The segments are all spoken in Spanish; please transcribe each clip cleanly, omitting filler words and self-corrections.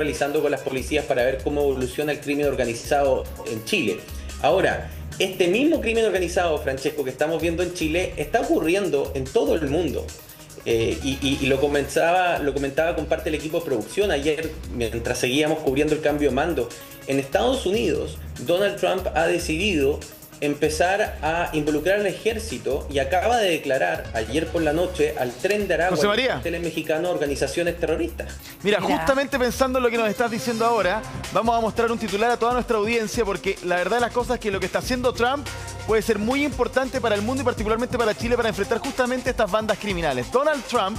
realizando con las policías para ver cómo evoluciona el crimen organizado en Chile. Ahora, este mismo crimen organizado, Francesco, que estamos viendo en Chile, está ocurriendo en todo el mundo. Y lo comentaba con parte del equipo de producción ayer, mientras seguíamos cubriendo el cambio de mando. En Estados Unidos, Donald Trump ha decidido empezar a involucrar al ejército y acaba de declarar ayer por la noche al Tren de Aragua, José María, carteles mexicanos, organizaciones terroristas. Mira, justamente pensando en lo que nos estás diciendo ahora, vamos a mostrar un titular a toda nuestra audiencia, porque la verdad de las cosas es que lo que está haciendo Trump puede ser muy importante para el mundo y particularmente para Chile para enfrentar justamente estas bandas criminales. Donald Trump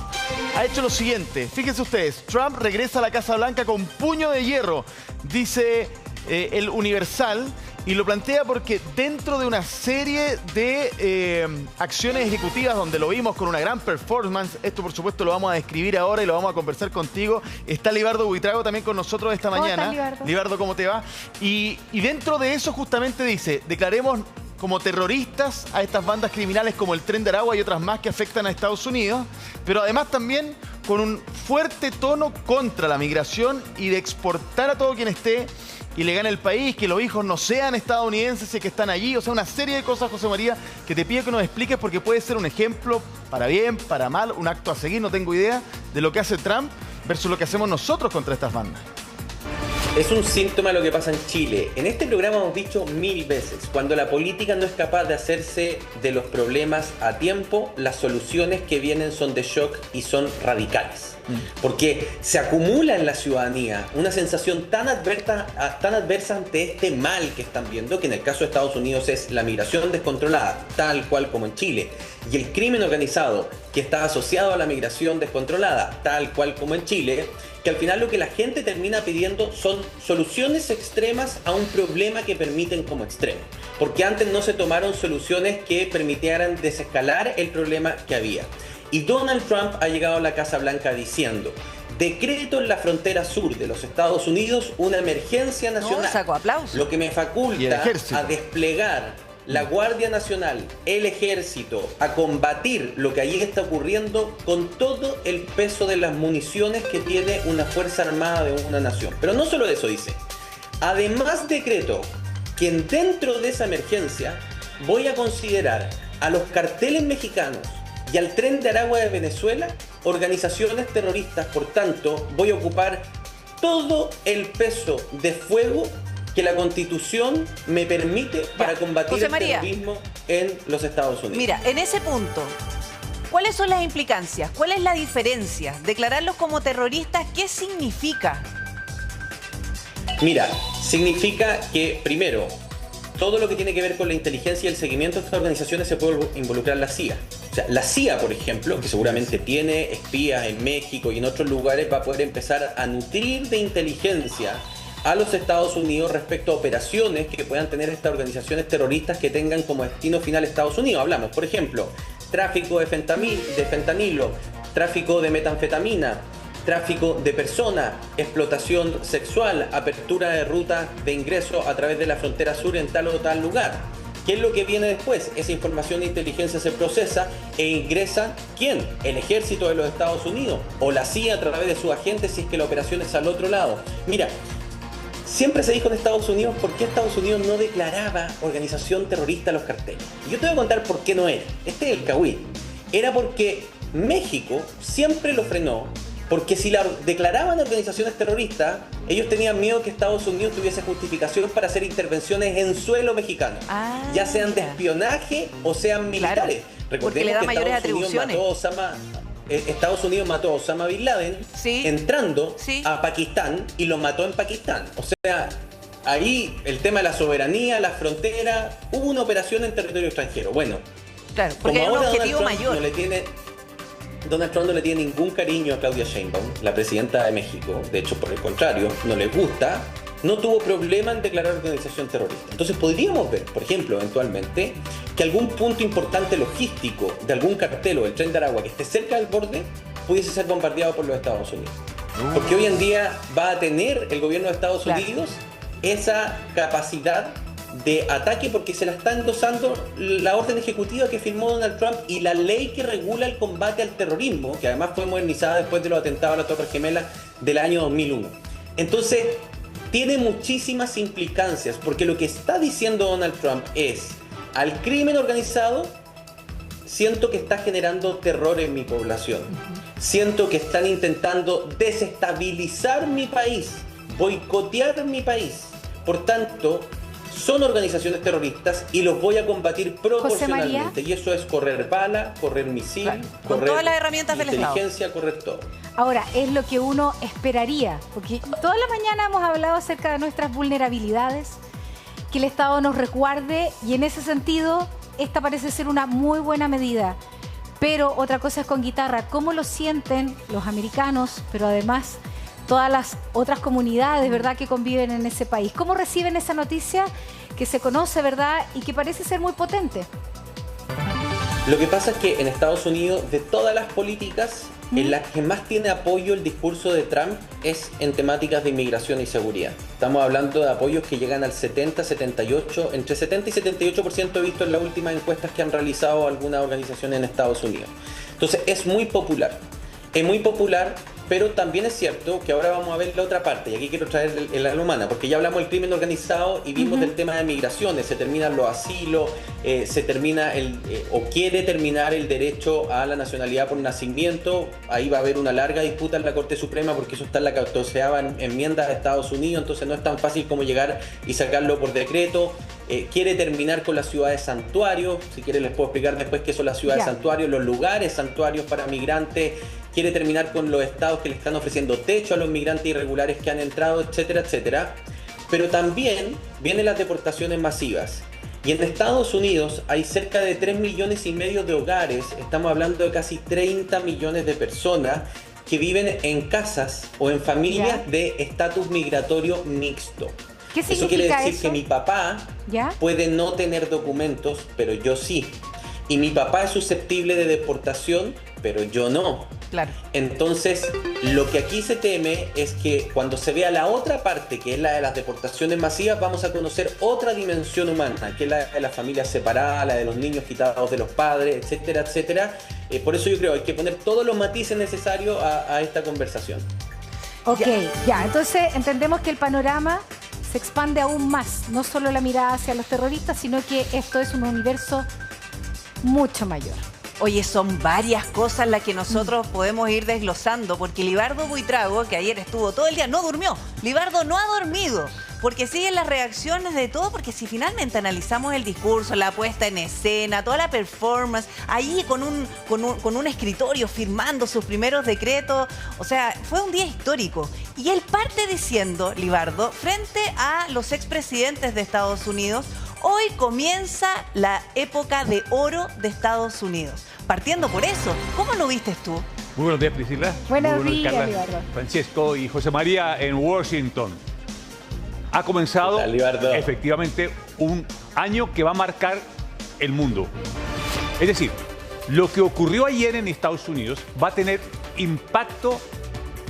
ha hecho lo siguiente, fíjense ustedes, Trump regresa a la Casa Blanca con puño de hierro, dice el Universal, y lo plantea porque dentro de una serie de acciones ejecutivas donde lo vimos con una gran performance, esto por supuesto lo vamos a describir ahora y lo vamos a conversar contigo. Está Libardo Buitrago también con nosotros esta mañana. ¿Cómo estás, Libardo? Libardo, ¿cómo te va? Y dentro de eso justamente dice, declaremos como terroristas a estas bandas criminales como el Tren de Aragua y otras más que afectan a Estados Unidos, pero además también con un fuerte tono contra la migración y de exportar a todo quien esté ilegal en el país, que los hijos no sean estadounidenses y que están allí. O sea, una serie de cosas, José María, que te pido que nos expliques porque puede ser un ejemplo para bien, para mal, un acto a seguir, no tengo idea, de lo que hace Trump versus lo que hacemos nosotros contra estas bandas. Es un síntoma de lo que pasa en Chile. En este programa hemos dicho 1000 veces, cuando la política no es capaz de hacerse de los problemas a tiempo, las soluciones que vienen son de shock y son radicales. Porque se acumula en la ciudadanía una sensación tan adversa ante este mal que están viendo, que en el caso de Estados Unidos es la migración descontrolada, tal cual como en Chile, y el crimen organizado que está asociado a la migración descontrolada, tal cual como en Chile, que al final lo que la gente termina pidiendo son soluciones extremas a un problema que permiten como extremo. Porque antes no se tomaron soluciones que permitieran desescalar el problema que había. Y Donald Trump ha llegado a la Casa Blanca diciendo: decreto en la frontera sur de los Estados Unidos una emergencia nacional. Sacó aplausos. Lo que me faculta a desplegar la Guardia Nacional, el Ejército, a combatir lo que allí está ocurriendo con todo el peso de las municiones que tiene una Fuerza Armada de una nación. Pero no solo eso, dice. Además decreto que dentro de esa emergencia voy a considerar a los carteles mexicanos y al Tren de Aragua de Venezuela organizaciones terroristas. Por tanto, voy a ocupar todo el peso de fuego que la Constitución me permite para combatir el terrorismo en los Estados Unidos. Mira, en ese punto, ¿cuáles son las implicancias? ¿Cuál es la diferencia? Declararlos como terroristas, ¿qué significa? Mira, significa que, primero, todo lo que tiene que ver con la inteligencia y el seguimiento de estas organizaciones se puede involucrar la CIA. O sea, la CIA, por ejemplo, que seguramente tiene espías en México y en otros lugares, va a poder empezar a nutrir de inteligencia a los Estados Unidos respecto a operaciones que puedan tener estas organizaciones terroristas que tengan como destino final Estados Unidos. Hablamos, por ejemplo, tráfico de fentanilo, tráfico de metanfetamina, tráfico de personas, explotación sexual, apertura de rutas de ingreso a través de la frontera sur en tal o tal lugar. ¿Qué es lo que viene después? Esa información de inteligencia se procesa e ingresa, ¿quién? El ejército de los Estados Unidos o la CIA a través de sus agentes si es que la operación es al otro lado. Mira, siempre se dijo en Estados Unidos por qué Estados Unidos no declaraba organización terrorista a los carteles. Y yo te voy a contar por qué no era. Este es el cagüín. Era porque México siempre lo frenó, porque si la declaraban organizaciones terroristas, ellos tenían miedo que Estados Unidos tuviese justificación para hacer intervenciones en suelo mexicano, ya sean de espionaje o sean militares. Claro, porque le da mayores atribuciones. Estados Unidos mató a Osama Bin Laden entrando a Pakistán y lo mató en Pakistán. O sea, ahí el tema de la soberanía, la frontera, hubo una operación en territorio extranjero. Bueno, claro, porque hay un objetivo mayor. Donald Trump no le tiene ningún cariño a Claudia Sheinbaum, la presidenta de México. De hecho, por el contrario, no le gusta. No tuvo problema en declarar organización terrorista. Entonces podríamos ver, por ejemplo, eventualmente, que algún punto importante logístico de algún cartel o del Tren de Aragua que esté cerca del borde pudiese ser bombardeado por los Estados Unidos. Porque hoy en día va a tener el gobierno de Estados Unidos esa capacidad de ataque porque se la está endosando la orden ejecutiva que firmó Donald Trump y la ley que regula el combate al terrorismo, que además fue modernizada después de los atentados a la Torre Gemela del año 2001. Entonces, tiene muchísimas implicancias, porque lo que está diciendo Donald Trump es, al crimen organizado, siento que está generando terror en mi población. Siento que están intentando desestabilizar mi país, boicotear mi país. Por tanto, son organizaciones terroristas y los voy a combatir proporcionalmente. Y eso es correr bala, correr misil, con correr todas las herramientas del Estado. Inteligencia, correr todo. Ahora, es lo que uno esperaría, porque toda la mañana hemos hablado acerca de nuestras vulnerabilidades, que el Estado nos resguarde, y en ese sentido, esta parece ser una muy buena medida. Pero otra cosa es con guitarra, ¿cómo lo sienten los americanos, pero además todas las otras comunidades, ¿verdad?, que conviven en ese país? ¿Cómo reciben esa noticia que se conoce, ¿verdad?, y que parece ser muy potente? Lo que pasa es que en Estados Unidos, de todas las políticas, en la que más tiene apoyo el discurso de Trump es en temáticas de inmigración y seguridad. Estamos hablando de apoyos que llegan al 70, 78, entre 70 y 78% he visto en las últimas encuestas que han realizado algunas organizaciones en Estados Unidos. Entonces es muy popular. Es muy popular, pero también es cierto que ahora vamos a ver la otra parte, y aquí quiero traer el alma humana, porque ya hablamos del crimen organizado y vimos del tema de migraciones, se terminan los asilos, se termina o quiere terminar el derecho a la nacionalidad por nacimiento. Ahí va a haber una larga disputa en la Corte Suprema, porque eso está en la 14ª enmienda de Estados Unidos, entonces no es tan fácil como llegar y sacarlo por decreto. Quiere terminar con las ciudades santuarios, si quieren les puedo explicar después qué son las ciudades santuarios, los lugares santuarios para migrantes. Quiere terminar con los estados que le están ofreciendo techo a los migrantes irregulares que han entrado, etcétera, etcétera. Pero también vienen las deportaciones masivas. Y en Estados Unidos hay cerca de 3,5 millones de hogares, estamos hablando de casi 30 millones de personas que viven en casas o en familias de estatus migratorio mixto. ¿Qué significa eso? Quiere decir que mi papá puede no tener documentos, pero yo sí. Y mi papá es susceptible de deportación, pero yo no. Claro. Entonces, lo que aquí se teme es que cuando se vea la otra parte, que es la de las deportaciones masivas, vamos a conocer otra dimensión humana, que es la de las familias separadas, la de los niños quitados de los padres, etcétera, etcétera. Por eso yo creo que hay que poner todos los matices necesarios a esta conversación. Ok, entonces entendemos que el panorama se expande aún más, no solo la mirada hacia los terroristas, sino que esto es un universo mucho mayor. Oye, son varias cosas las que nosotros podemos ir desglosando, porque Libardo Buitrago, que ayer estuvo todo el día, no durmió. Libardo no ha dormido, porque siguen las reacciones de todo, porque si finalmente analizamos el discurso, la puesta en escena, toda la performance, ahí con un escritorio firmando sus primeros decretos, o sea, fue un día histórico. Y él parte diciendo, Libardo, frente a los expresidentes de Estados Unidos, hoy comienza la época de oro de Estados Unidos. Partiendo por eso, ¿cómo lo viste tú? Muy buenos días, Priscila. Buenos días, Carla, Libardo. Francesco y José María en Washington. Ha comenzado efectivamente un año que va a marcar el mundo. Es decir, lo que ocurrió ayer en Estados Unidos va a tener impacto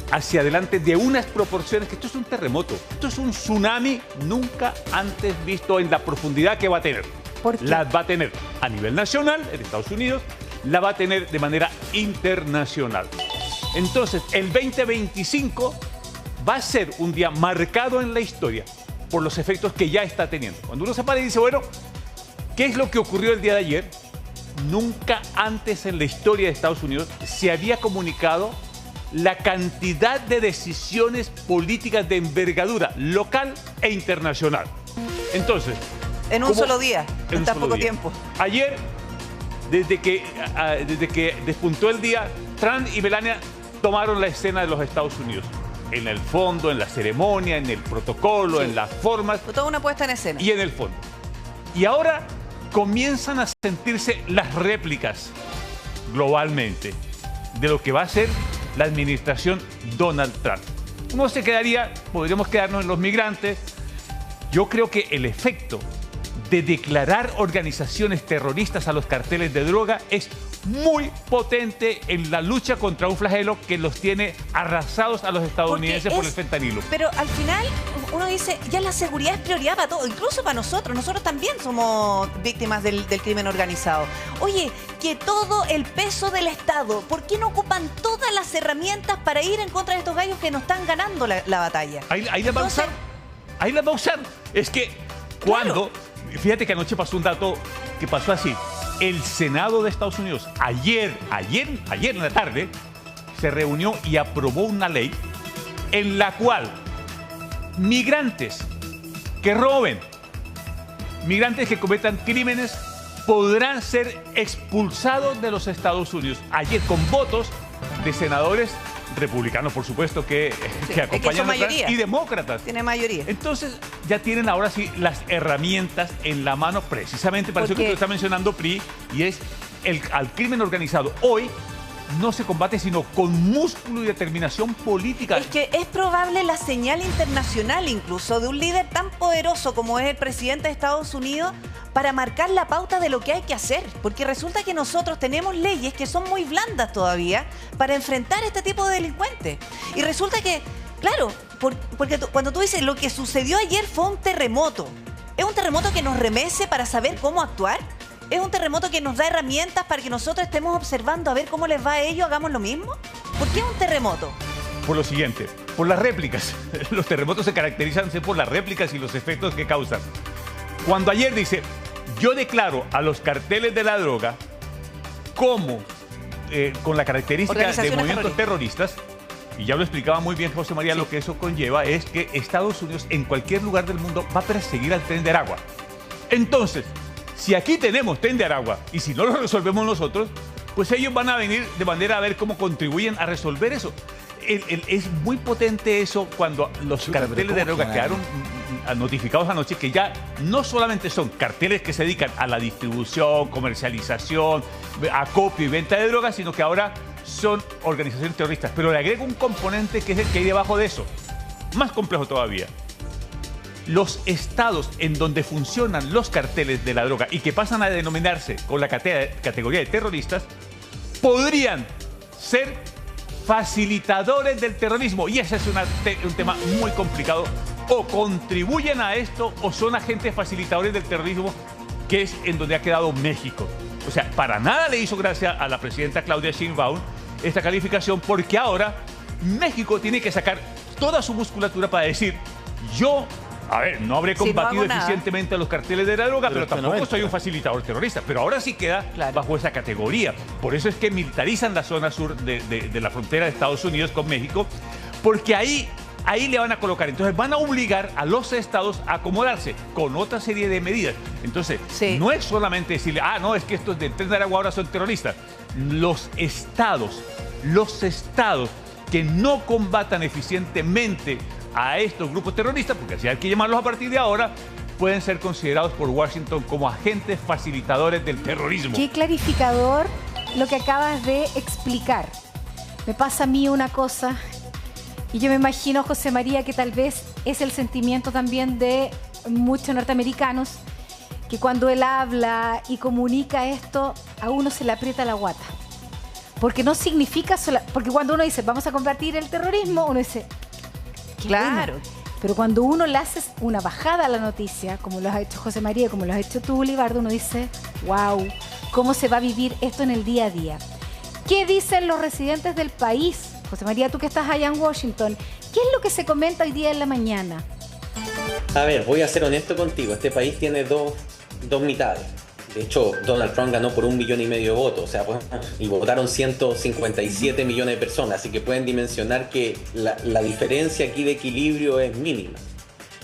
hacia adelante de unas proporciones que esto es un terremoto, esto es un tsunami nunca antes visto en la profundidad que va a tener. ¿Por qué? La va a tener a nivel nacional en Estados Unidos, la va a tener de manera internacional. Entonces, el 2025 va a ser un día marcado en la historia por los efectos que ya está teniendo. Cuando uno se para y dice, bueno, ¿qué es lo que ocurrió el día de ayer? Nunca antes en la historia de Estados Unidos se había comunicado la cantidad de decisiones políticas de envergadura local e internacional. Entonces, en un solo día, en tan poco tiempo. Ayer, desde que despuntó el día, Trump y Melania tomaron la escena de los Estados Unidos. En el fondo, en la ceremonia, en el protocolo, en las formas. Fue toda una puesta en escena. Y en el fondo. Y ahora comienzan a sentirse las réplicas globalmente de lo que va a ser la administración Donald Trump. Uno se quedaría, podríamos quedarnos en los migrantes. Yo creo que el efecto de declarar organizaciones terroristas a los carteles de droga es muy potente en la lucha contra un flagelo que los tiene arrasados a los estadounidenses por el fentanilo. Pero al final uno dice, ya la seguridad es prioridad para todo, incluso para nosotros. Nosotros también somos víctimas del crimen organizado. Oye, que todo el peso del Estado, ¿por qué no ocupan todas las herramientas para ir en contra de estos gallos que nos están ganando la batalla? Ahí las va a usar. Ahí las va a usar. Es que cuando... Fíjate que anoche pasó un dato que pasó así. El Senado de Estados Unidos ayer en la tarde se reunió y aprobó una ley en la cual migrantes que roben, migrantes que cometan crímenes podrán ser expulsados de los Estados Unidos. Ayer con votos de senadores republicanos, por supuesto, que acompañan a Trump, y demócratas. Tiene mayoría. Entonces, ya tienen ahora sí las herramientas en la mano, precisamente para eso que tú estás mencionando, Pri, y es al crimen organizado. Hoy no se combate sino con músculo y determinación política. Es que es probable la señal internacional incluso de un líder tan poderoso como es el presidente de Estados Unidos para marcar la pauta de lo que hay que hacer. Porque resulta que nosotros tenemos leyes que son muy blandas todavía para enfrentar este tipo de delincuentes. Y resulta que, claro, porque cuando tú dices lo que sucedió ayer fue un terremoto. ¿Es un terremoto que nos remece para saber cómo actuar? ¿Es un terremoto que nos da herramientas para que nosotros estemos observando a ver cómo les va a ellos, hagamos lo mismo? ¿Por qué es un terremoto? Por lo siguiente, por las réplicas. Los terremotos se caracterizan por las réplicas y los efectos que causan. Cuando ayer dice, yo declaro a los carteles de la droga como con la característica de movimientos terroristas, y ya lo explicaba muy bien José María, lo que eso conlleva es que Estados Unidos en cualquier lugar del mundo va a perseguir al Tren de Aragua. Entonces, si aquí tenemos Tren de Aragua y si no lo resolvemos nosotros, pues ellos van a venir de manera a ver cómo contribuyen a resolver eso. Es muy potente eso cuando los carteles de droga quedaron notificados anoche, que ya no solamente son carteles que se dedican a la distribución, comercialización, acopio y venta de drogas, sino que ahora son organizaciones terroristas. Pero le agrego un componente que es el que hay debajo de eso, más complejo todavía. Los estados en donde funcionan los carteles de la droga y que pasan a denominarse con la categoría de terroristas, podrían ser facilitadores del terrorismo. Y ese es un tema muy complicado. O contribuyen a esto o son agentes facilitadores del terrorismo, que es en donde ha quedado México. O sea, para nada le hizo gracia a la presidenta Claudia Sheinbaum esta calificación, porque ahora México tiene que sacar toda su musculatura para decir, yo... A ver, no habré combatido eficientemente a los carteles de la droga, pero tampoco soy un facilitador terrorista. Pero ahora sí queda bajo esa categoría. Por eso es que militarizan la zona sur de la frontera de Estados Unidos con México, porque ahí le van a colocar. Entonces van a obligar a los estados a acomodarse con otra serie de medidas. Entonces, no es solamente decirle, no, es que estos del Tren de Aragua ahora son terroristas. Los estados que no combatan eficientemente a estos grupos terroristas, porque así hay que llamarlos a partir de ahora, pueden ser considerados por Washington como agentes facilitadores del terrorismo. Qué clarificador lo que acabas de explicar. Me pasa a mí una cosa, y yo me imagino, José María, que tal vez es el sentimiento también de muchos norteamericanos, que cuando él habla y comunica esto, a uno se le aprieta la guata. Porque no significa porque cuando uno dice, vamos a combatir el terrorismo, uno dice... Claro. Bueno. Pero cuando uno le hace una bajada a la noticia, como lo has hecho José María, como lo has hecho tú, Libardo, uno dice, wow, ¿cómo se va a vivir esto en el día a día? ¿Qué dicen los residentes del país? José María, tú que estás allá en Washington, ¿qué es lo que se comenta hoy día en la mañana? A ver, voy a ser honesto contigo. Este país tiene dos mitades. De hecho, Donald Trump ganó por 1,5 millones de votos, o sea, pues, y votaron 157 millones de personas, así que pueden dimensionar que la diferencia aquí de equilibrio es mínima.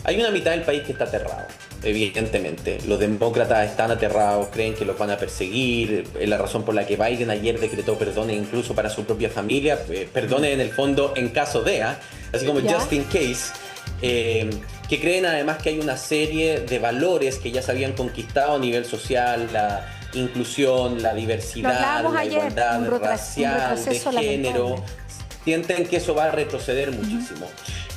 Hay una mitad del país que está aterrado, evidentemente. Los demócratas están aterrados, creen que los van a perseguir, es la razón por la que Biden ayer decretó perdones incluso para su propia familia, perdones en el fondo en caso de, así como just in case. Que creen además que hay una serie de valores que ya se habían conquistado a nivel social, la inclusión, la diversidad, la igualdad racial, de género. Sienten que eso va a retroceder muchísimo.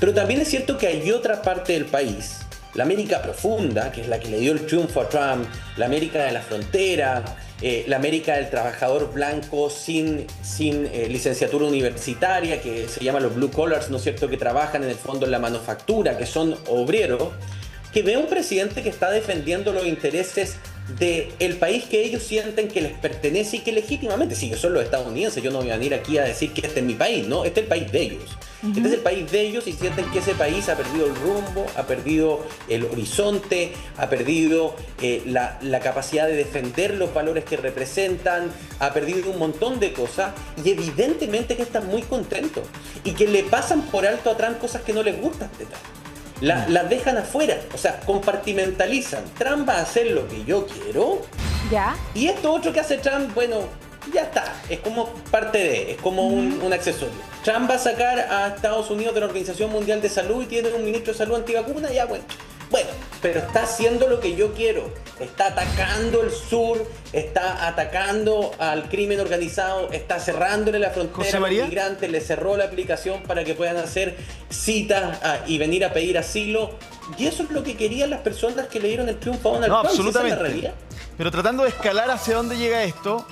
Pero también es cierto que hay otra parte del país, la América profunda, que es la que le dio el triunfo a Trump, la América de la frontera, la América del trabajador blanco sin licenciatura universitaria, que se llama los blue collars, ¿no es cierto?, que trabajan en el fondo en la manufactura, que son obreros, que ve un presidente que está defendiendo los intereses del país que ellos sienten que les pertenece y que legítimamente, si ellos son los estadounidenses, yo no voy a venir aquí a decir que este es mi país, ¿no? Este es el país de ellos. Este es el país de ellos y sienten que ese país ha perdido el rumbo, ha perdido el horizonte, ha perdido la capacidad de defender los valores que representan, ha perdido un montón de cosas y evidentemente que están muy contentos y que le pasan por alto a Trump cosas que no les gustan de Trump. Las dejan afuera, o sea, compartimentalizan. Trump va a hacer lo que yo quiero. ¿Ya? Y esto otro que hace Trump, bueno, ya está. Es como parte de, es como un accesorio. Trump va a sacar a Estados Unidos de la Organización Mundial de Salud y tiene un ministro de salud antivacuna, ya bueno. Bueno, pero está haciendo lo que yo quiero. Está atacando el sur, está atacando al crimen organizado, está cerrándole la frontera a los migrantes, le cerró la aplicación para que puedan hacer citas y venir a pedir asilo. Y eso es lo que querían las personas que le dieron el triunfo a Donald Trump. Absolutamente. ¿Esa es la realidad? Pero tratando de escalar hacia dónde llega esto,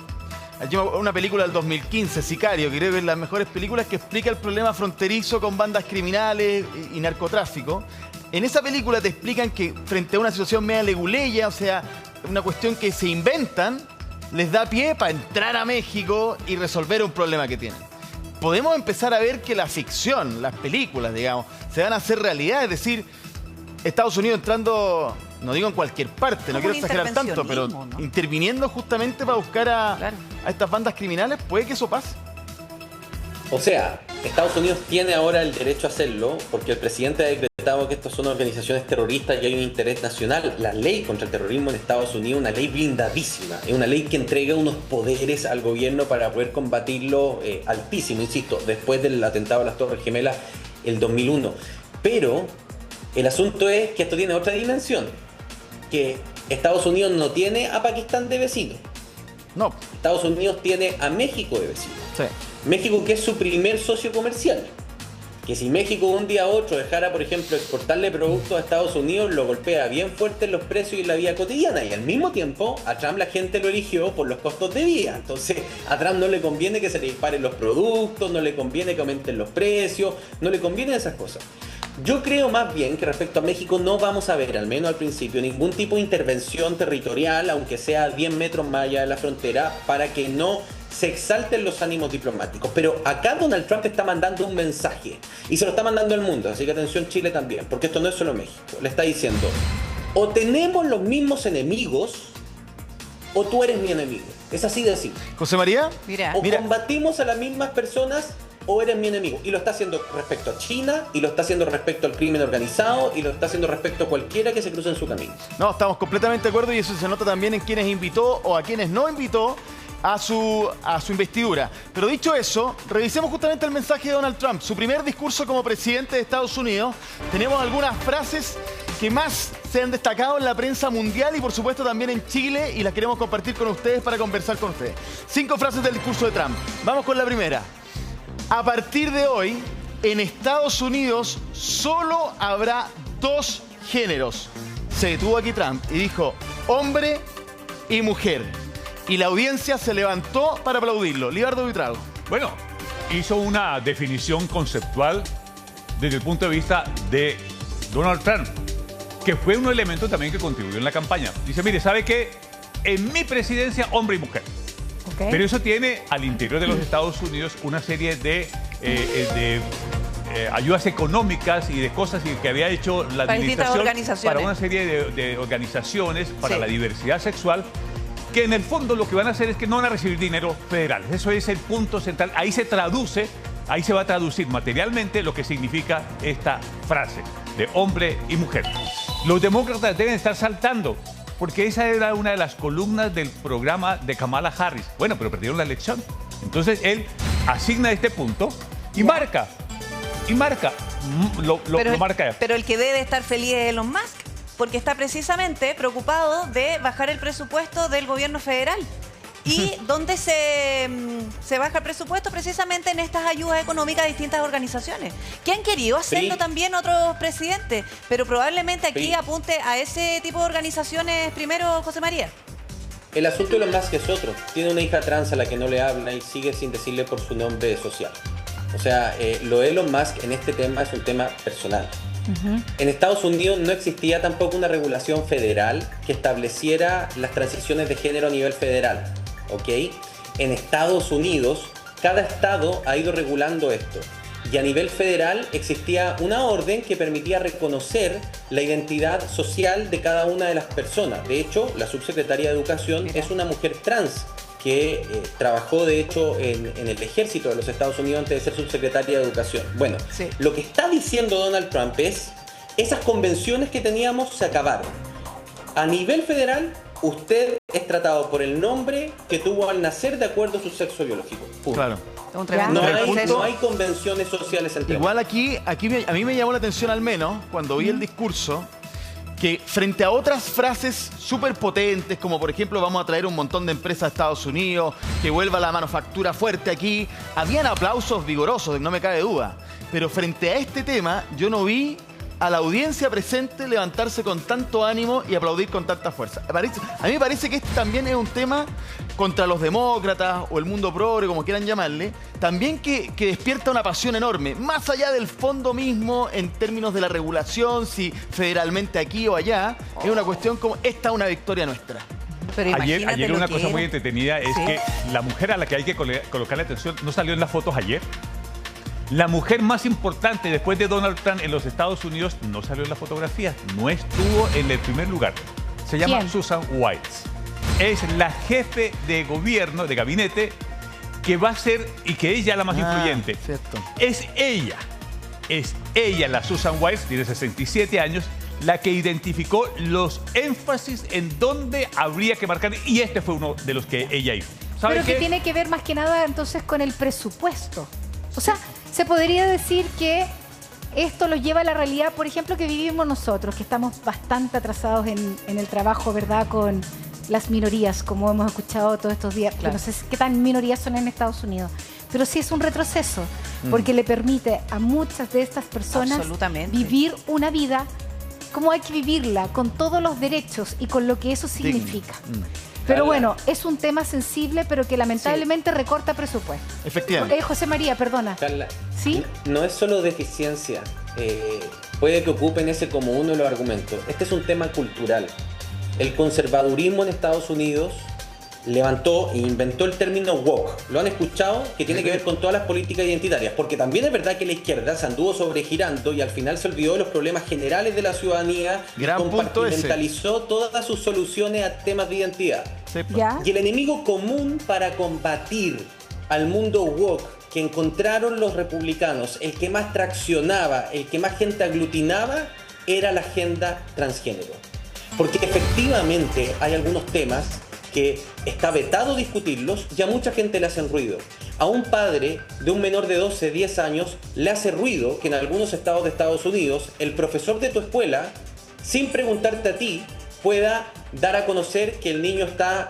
hay una película del 2015, Sicario, que creo que es de las mejores películas que explica el problema fronterizo con bandas criminales y narcotráfico. En esa película te explican que frente a una situación media leguleya, o sea, una cuestión que se inventan, les da pie para entrar a México y resolver un problema que tienen. Podemos empezar a ver que la ficción, las películas, digamos, se van a hacer realidad. Es decir, Estados Unidos entrando, no digo en cualquier parte, no quiero exagerar tanto, pero ¿no?, interviniendo justamente para buscar a estas bandas criminales, puede que eso pase. O sea, Estados Unidos tiene ahora el derecho a hacerlo porque el presidente ha decretado que estas son organizaciones terroristas y hay un interés nacional. La ley contra el terrorismo en Estados Unidos es una ley blindadísima, es una ley que entrega unos poderes al gobierno para poder combatirlo altísimo, insisto, después del atentado a las Torres Gemelas el 2001. Pero el asunto es que esto tiene otra dimensión, que Estados Unidos no tiene a Pakistán de vecino. No. Estados Unidos tiene a México de vecino. Sí. México, que es su primer socio comercial. Que si México un día a otro dejara, por ejemplo, exportarle productos a Estados Unidos, lo golpea bien fuerte en los precios y en la vida cotidiana. Y al mismo tiempo, a Trump la gente lo eligió por los costos de vida. Entonces, a Trump no le conviene que se le disparen los productos, no le conviene que aumenten los precios, no le convienen esas cosas. Yo creo más bien que respecto a México no vamos a ver, al menos al principio, ningún tipo de intervención territorial, aunque sea a 10 metros más allá de la frontera, para que no se exalten los ánimos diplomáticos. Pero acá Donald Trump está mandando un mensaje y se lo está mandando al mundo, así que atención Chile también, porque esto no es solo México. Le está diciendo, o tenemos los mismos enemigos o tú eres mi enemigo. Es así de simple. José María, o combatimos a las mismas personas o eres mi enemigo. Y lo está haciendo respecto a China, y lo está haciendo respecto al crimen organizado, y lo está haciendo respecto a cualquiera que se cruce en su camino. No, estamos completamente de acuerdo y eso se nota también en quienes invitó o a quienes no invitó a su investidura. Pero dicho eso, revisemos justamente el mensaje de Donald Trump. Su primer discurso como presidente de Estados Unidos. Tenemos algunas frases que más se han destacado en la prensa mundial y por supuesto también en Chile y las queremos compartir con ustedes para conversar con ustedes. 5 frases del discurso de Trump. Vamos con la primera. A partir de hoy, en Estados Unidos solo habrá 2 géneros. Se detuvo aquí Trump y dijo hombre y mujer. Y la audiencia se levantó para aplaudirlo. Libardo Buitrago. Bueno, hizo una definición conceptual desde el punto de vista de Donald Trump, que fue un elemento también que contribuyó en la campaña. Dice, mire, ¿sabe qué? En mi presidencia, hombre y mujer. Okay. Pero eso tiene al interior de los Estados Unidos una serie de ayudas económicas y de cosas que había hecho la administración para una serie de organizaciones para la diversidad sexual, que en el fondo lo que van a hacer es que no van a recibir dinero federal. Eso es el punto central. Ahí se traduce, ahí se va a traducir materialmente lo que significa esta frase de hombre y mujer. Los demócratas deben estar saltando, porque esa era una de las columnas del programa de Kamala Harris. Bueno, pero perdieron la elección. Entonces él asigna este punto y marca. Y marca. Lo marca. Pero el que debe estar feliz es Elon Musk, porque está precisamente preocupado de bajar el presupuesto del gobierno federal. ¿Y dónde se baja el presupuesto? Precisamente en estas ayudas económicas a distintas organizaciones, que han querido hacerlo también otros presidentes, pero probablemente aquí apunte a ese tipo de organizaciones primero, José María. El asunto de Elon Musk es otro. Tiene una hija trans a la que no le habla y sigue sin decirle por su nombre social. O sea, lo de Elon Musk en este tema es un tema personal. En Estados Unidos no existía tampoco una regulación federal que estableciera las transiciones de género a nivel federal, ¿ok? En Estados Unidos, cada estado ha ido regulando esto. Y a nivel federal existía una orden que permitía reconocer la identidad social de cada una de las personas. De hecho, la subsecretaria de Educación es una mujer trans que trabajó de hecho en el ejército de los Estados Unidos antes de ser subsecretaria de Educación. Bueno, lo que está diciendo Donald Trump es, esas convenciones que teníamos se acabaron. A nivel federal, usted es tratado por el nombre que tuvo al nacer de acuerdo a su sexo biológico. Claro. No hay convenciones sociales entre igual aquí a mí me llamó la atención al menos cuando vi el discurso, que frente a otras frases súper potentes, como por ejemplo vamos a traer un montón de empresas a Estados Unidos, que vuelva la manufactura fuerte aquí, habían aplausos vigorosos, no me cabe duda. Pero frente a este tema, yo no vi a la audiencia presente levantarse con tanto ánimo y aplaudir con tanta fuerza. A mí me parece que este también es un tema contra los demócratas o el mundo progre, como quieran llamarle, también que despierta una pasión enorme, más allá del fondo mismo en términos de la regulación, si federalmente aquí o allá, es una cuestión como esta es una victoria nuestra. Pero ayer una cosa muy entretenida es que la mujer a la que hay que colocarle atención no salió en las fotos ayer. La mujer más importante después de Donald Trump en los Estados Unidos no salió en la fotografía, no estuvo en el primer lugar. Se llama Susan Wiles. Es la jefe de gobierno, de gabinete, que va a ser, y que ella es la más influyente. Cierto. Es ella, la Susan Wiles, tiene 67 años, la que identificó los énfasis en dónde habría que marcar, y este fue uno de los que ella hizo. Pero que tiene que ver más que nada entonces con el presupuesto. O sea, se podría decir que esto lo lleva a la realidad, por ejemplo, que vivimos nosotros, que estamos bastante atrasados en el trabajo, ¿verdad?, con las minorías, como hemos escuchado todos estos días. Claro. No sé qué tan minorías son en Estados Unidos, pero sí es un retroceso, porque le permite a muchas de estas personas vivir una vida como hay que vivirla, con todos los derechos y con lo que eso significa. Pero bueno, es un tema sensible, pero que lamentablemente recorta presupuesto. Efectivamente. José María, perdona. Carla, ¿sí? No es solo deficiencia. Puede que ocupen ese como uno de los argumentos. Este es un tema cultural. El conservadurismo en Estados Unidos levantó e inventó el término woke. ¿Lo han escuchado? Que tiene que ver con todas las políticas identitarias. Porque también es verdad que la izquierda se anduvo sobregirando y al final se olvidó de los problemas generales de la ciudadanía. Compartimentalizó todas sus soluciones a temas de identidad. ¿Ya? Y el enemigo común para combatir al mundo woke que encontraron los republicanos, el que más traccionaba, el que más gente aglutinaba, era la agenda transgénero. Porque efectivamente hay algunos temas que está vetado discutirlos y a mucha gente le hacen ruido. A un padre de un menor de 12, 10 años le hace ruido que en algunos estados de Estados Unidos el profesor de tu escuela, sin preguntarte a ti, pueda dar a conocer que el niño está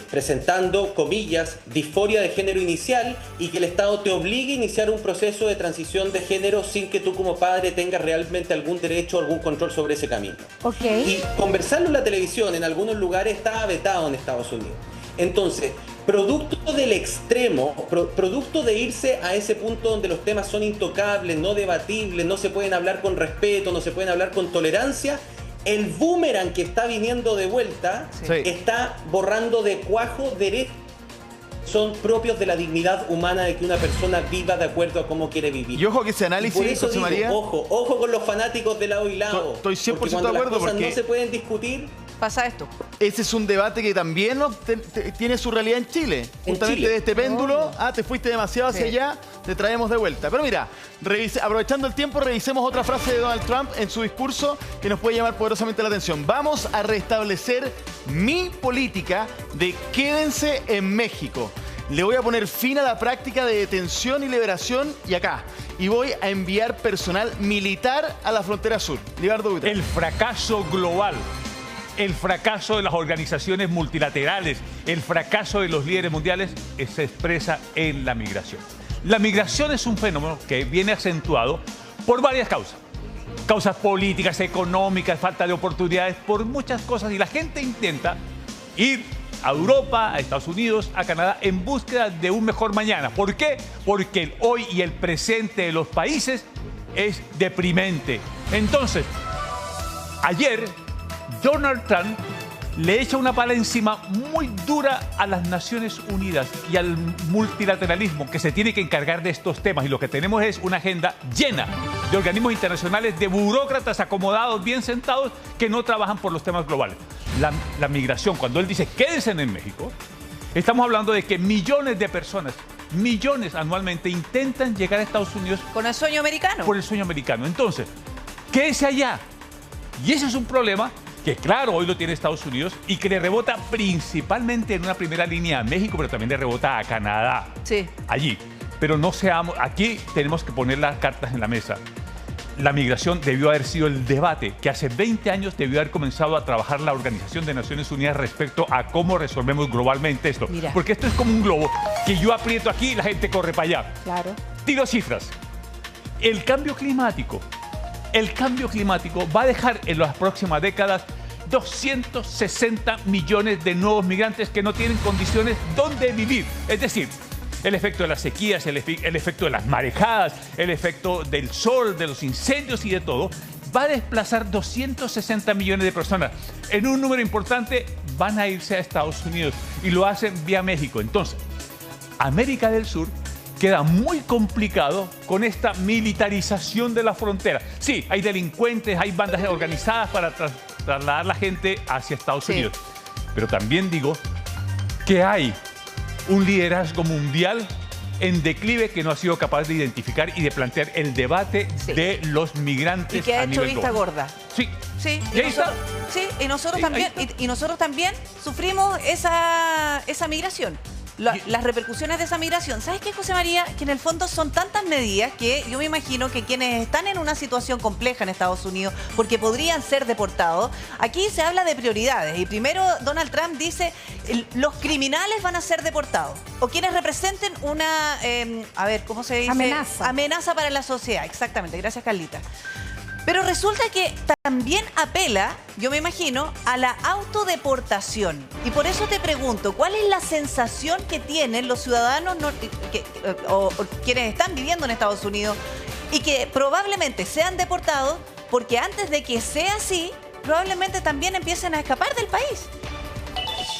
presentando, comillas, disforia de género inicial y que el Estado te obligue a iniciar un proceso de transición de género sin que tú como padre tengas realmente algún derecho o algún control sobre ese camino. Y conversarlo en la televisión en algunos lugares está vetado en Estados Unidos. Entonces, producto del extremo, producto de irse a ese punto donde los temas son intocables, no debatibles, no se pueden hablar con respeto, no se pueden hablar con tolerancia, el boomerang que está viniendo de vuelta está borrando de cuajo derechos son propios de la dignidad humana de que una persona viva de acuerdo a cómo quiere vivir. Y ojo que ese análisis, por eso José digo, María, ojo con los fanáticos de lado y lado. Estoy 100% porque cuando de acuerdo, las cosas porque no se pueden discutir. Pasa esto. Ese es un debate que también tiene su realidad en Chile. Justamente de este péndulo, te fuiste demasiado hacia allá, te traemos de vuelta. Pero mira, aprovechando el tiempo, revisemos otra frase de Donald Trump en su discurso que nos puede llamar poderosamente la atención. Vamos a restablecer mi política de quédense en México. Le voy a poner fin a la práctica de detención y liberación y acá. Y voy a enviar personal militar a la frontera sur. Libardo Buitrago. El fracaso global, el fracaso de las organizaciones multilaterales, el fracaso de los líderes mundiales se expresa en la migración. La migración es un fenómeno que viene acentuado por varias causas. Causas políticas, económicas, falta de oportunidades, por muchas cosas. Y la gente intenta ir a Europa, a Estados Unidos, a Canadá, en búsqueda de un mejor mañana. ¿Por qué? Porque el hoy y el presente de los países es deprimente. Entonces, ayer, Donald Trump le echa una pala encima muy dura a las Naciones Unidas y al multilateralismo que se tiene que encargar de estos temas. Y lo que tenemos es una agenda llena de organismos internacionales, de burócratas acomodados, bien sentados, que no trabajan por los temas globales. La migración, cuando él dice quédense en México, estamos hablando de que millones de personas, millones anualmente, intentan llegar a Estados Unidos con el sueño americano. Por el sueño americano. Entonces, quédese allá. Y ese es un problema que claro, hoy lo tiene Estados Unidos y que le rebota principalmente en una primera línea a México, pero también le rebota a Canadá. Sí. Allí. Pero no seamos, aquí tenemos que poner las cartas en la mesa. La migración debió haber sido el debate que hace 20 años debió haber comenzado a trabajar la Organización de Naciones Unidas respecto a cómo resolvemos globalmente esto. Mira. Porque esto es como un globo que yo aprieto aquí y la gente corre para allá. Claro. Tiro cifras. El cambio climático va a dejar en las próximas décadas 260 millones de nuevos migrantes que no tienen condiciones donde vivir. Es decir, el efecto de las sequías, el efecto de las marejadas, el efecto del sol, de los incendios y de todo, va a desplazar 260 millones de personas. En un número importante van a irse a Estados Unidos y lo hacen vía México. Entonces, América del Sur queda muy complicado con esta militarización de la frontera. Sí, hay delincuentes, hay bandas organizadas para trasladar la gente hacia Estados Unidos. Pero también digo que hay un liderazgo mundial en declive que no ha sido capaz de identificar y de plantear el debate de los migrantes. Y que ha a hecho nivel vista global. gorda. Sí. Sí, ¿Y ahí está? Sí, y nosotros Ahí también, está. y nosotros también sufrimos esa migración. Las repercusiones de esa migración. ¿Sabes qué, José María? Que en el fondo son tantas medidas que yo me imagino que quienes están en una situación compleja en Estados Unidos, porque podrían ser deportados, aquí se habla de prioridades. Y primero Donald Trump dice, los criminales van a ser deportados. O quienes representen una, a ver, ¿cómo se dice? Amenaza. Amenaza para la sociedad. Exactamente. Gracias, Carlita. Pero resulta que también apela, yo me imagino, a la autodeportación. Y por eso te pregunto, ¿cuál es la sensación que tienen los ciudadanos o quienes están viviendo en Estados Unidos y que probablemente sean deportados porque antes de que sea así, probablemente también empiecen a escapar del país?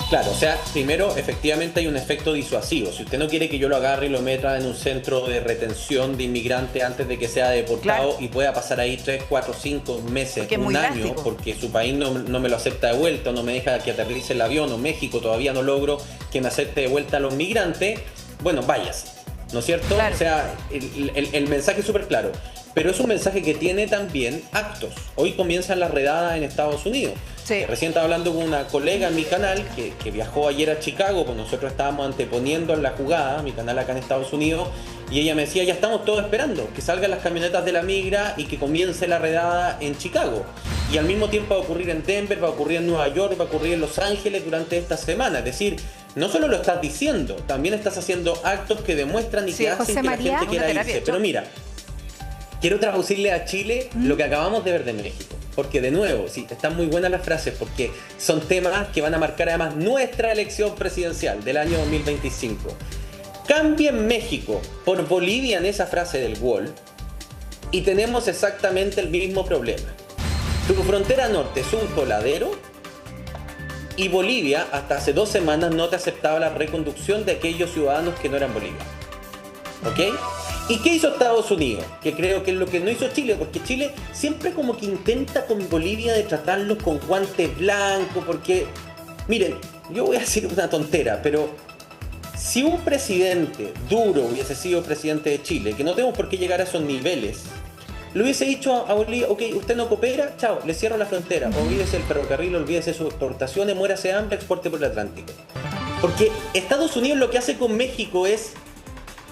Claro, o sea, primero, efectivamente hay un efecto disuasivo. Si usted no quiere que yo lo agarre y lo meta en un centro de retención de inmigrante antes de que sea deportado, claro, y pueda pasar ahí 3, 4, 5 meses, un año, drástico, porque su país no me lo acepta de vuelta, o no me deja que aterrice el avión, o México todavía no logro que me acepte de vuelta a los migrantes, bueno, váyase, ¿no es cierto? Claro. O sea, el mensaje es súper claro. Pero es un mensaje que tiene también actos. Hoy comienzan las redadas en Estados Unidos. Sí. Recién estaba hablando con una colega en mi canal que viajó ayer a Chicago, pues nosotros estábamos anteponiendo en la jugada, mi canal acá en Estados Unidos, y ella me decía, ya estamos todos esperando que salgan las camionetas de la migra y que comience la redada en Chicago. Y al mismo tiempo va a ocurrir en Denver, va a ocurrir en Nueva York, va a ocurrir en Los Ángeles durante esta semana. Es decir, no solo lo estás diciendo, también estás haciendo actos que demuestran y que hacen que la gente quiera irse. Pero mira, quiero traducirle a Chile lo que acabamos de ver de México. Porque de nuevo, sí, están muy buenas las frases porque son temas que van a marcar además nuestra elección presidencial del año 2025. Cambien México por Bolivia en esa frase del Wall y tenemos exactamente el mismo problema. Tu frontera norte es un coladero y Bolivia hasta hace 2 semanas no te aceptaba la reconducción de aquellos ciudadanos que no eran bolivianos. ¿Ok? ¿Y qué hizo Estados Unidos? Que creo que es lo que no hizo Chile, porque Chile siempre como que intenta con Bolivia de tratarlos con guantes blancos, porque, miren, yo voy a decir una tontera, pero si un presidente duro hubiese sido presidente de Chile, que no tenemos por qué llegar a esos niveles, le hubiese dicho a Bolivia, ok, usted no coopera, chao, le cierro la frontera, olvídese el ferrocarril, olvídese sus exportaciones, muérase de hambre, exporte por el Atlántico. Porque Estados Unidos lo que hace con México es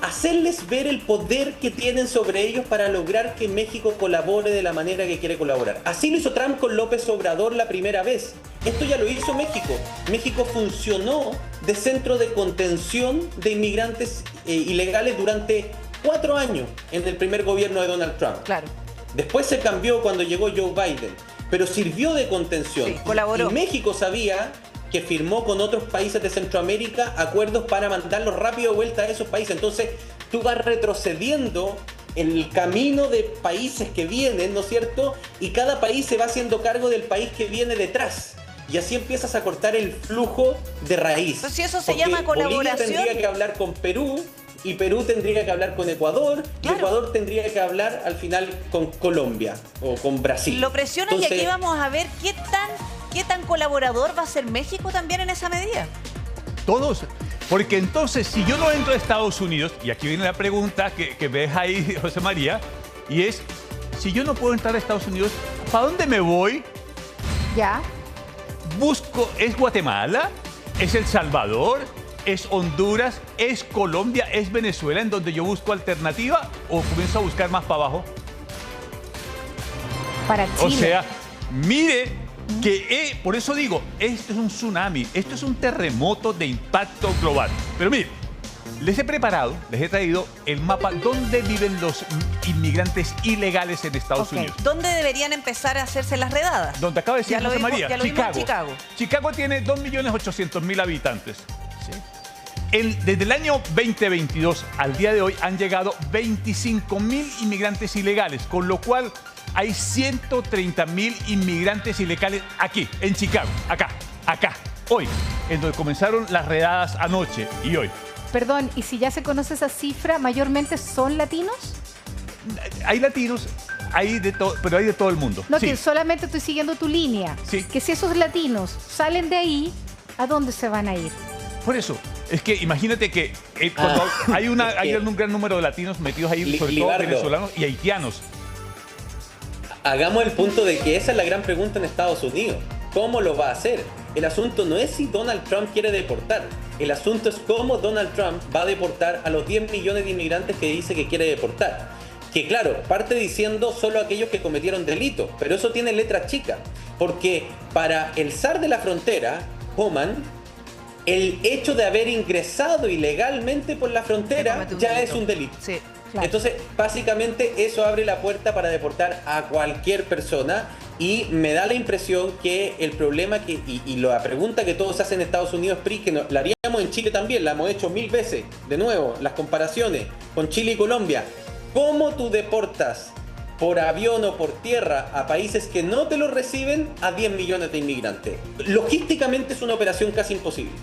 hacerles ver el poder que tienen sobre ellos para lograr que México colabore de la manera que quiere colaborar. Así lo hizo Trump con López Obrador la primera vez. Esto ya lo hizo México. México funcionó de centro de contención de inmigrantes ilegales durante 4 años en el primer gobierno de Donald Trump. Claro. Después se cambió cuando llegó Joe Biden, pero sirvió de contención. Sí, colaboró. Y México sabía que firmó con otros países de Centroamérica acuerdos para mandarlos rápido de vuelta a esos países. Entonces, tú vas retrocediendo el camino de países que vienen, ¿no es cierto? Y cada país se va haciendo cargo del país que viene detrás. Y así empiezas a cortar el flujo de raíz. Pues si eso se Porque llama colaboración. Bolivia tendría que hablar con Perú, y Perú tendría que hablar con Ecuador, Claro. y Ecuador tendría que hablar al final con Colombia o con Brasil. Lo presiona, y Entonces, aquí vamos a ver qué tan colaborador va a ser México también en esa medida. Todos. Porque entonces, si yo no entro a Estados Unidos, y aquí viene la pregunta que ves ahí, José María, y es, si yo no puedo entrar a Estados Unidos, ¿para dónde me voy? Ya. Busco, ¿es Guatemala? ¿Es El Salvador? ¿Es Honduras? ¿Es Colombia? ¿Es Venezuela en donde yo busco alternativa? ¿O comienzo a buscar más para abajo? Para Chile. O sea, mire que, por eso digo, esto es un tsunami, esto es un terremoto de impacto global. Pero mire, les he traído el mapa donde viven los inmigrantes ilegales en Estados Ok. Unidos. ¿Dónde deberían empezar a hacerse las redadas? Donde acaba de decir Ya lo José vimos- María, ya lo vimos en Chicago. Chicago tiene 2.800.000 habitantes. Desde el año 2022 al día de hoy han llegado 25.000 inmigrantes ilegales, con lo cual hay 130.000 inmigrantes ilegales aquí, en Chicago, acá, hoy, en donde comenzaron las redadas anoche y hoy. Perdón, ¿y si ya se conoce esa cifra, mayormente son latinos? Hay latinos, pero hay de todo el mundo. No, Sí. que solamente estoy siguiendo tu línea. Sí. Que si esos latinos salen de ahí, ¿a dónde se van a ir? Por eso, es que imagínate que cuando hay un gran número de latinos metidos ahí, sobre todo Libardo. venezolanos y haitianos. Hagamos el punto de que esa es la gran pregunta en Estados Unidos. ¿Cómo lo va a hacer? El asunto no es si Donald Trump quiere deportar. El asunto es cómo Donald Trump va a deportar a los 10 millones de inmigrantes que dice que quiere deportar. Que claro, parte diciendo solo aquellos que cometieron delitos, pero eso tiene letra chica. Porque para el zar de la frontera, Homan, el hecho de haber ingresado ilegalmente por la frontera Comete un ya delito. es un delito. Sí. Claro. Entonces, básicamente eso abre la puerta para deportar a cualquier persona, y me da la impresión que el problema y la pregunta que todos hacen en Estados Unidos, PRI, que la haríamos en Chile también, la hemos hecho 1000 veces, de nuevo, las comparaciones con Chile y Colombia. ¿Cómo tú deportas por avión o por tierra a países que no te lo reciben a 10 millones de inmigrantes? Logísticamente es una operación casi imposible.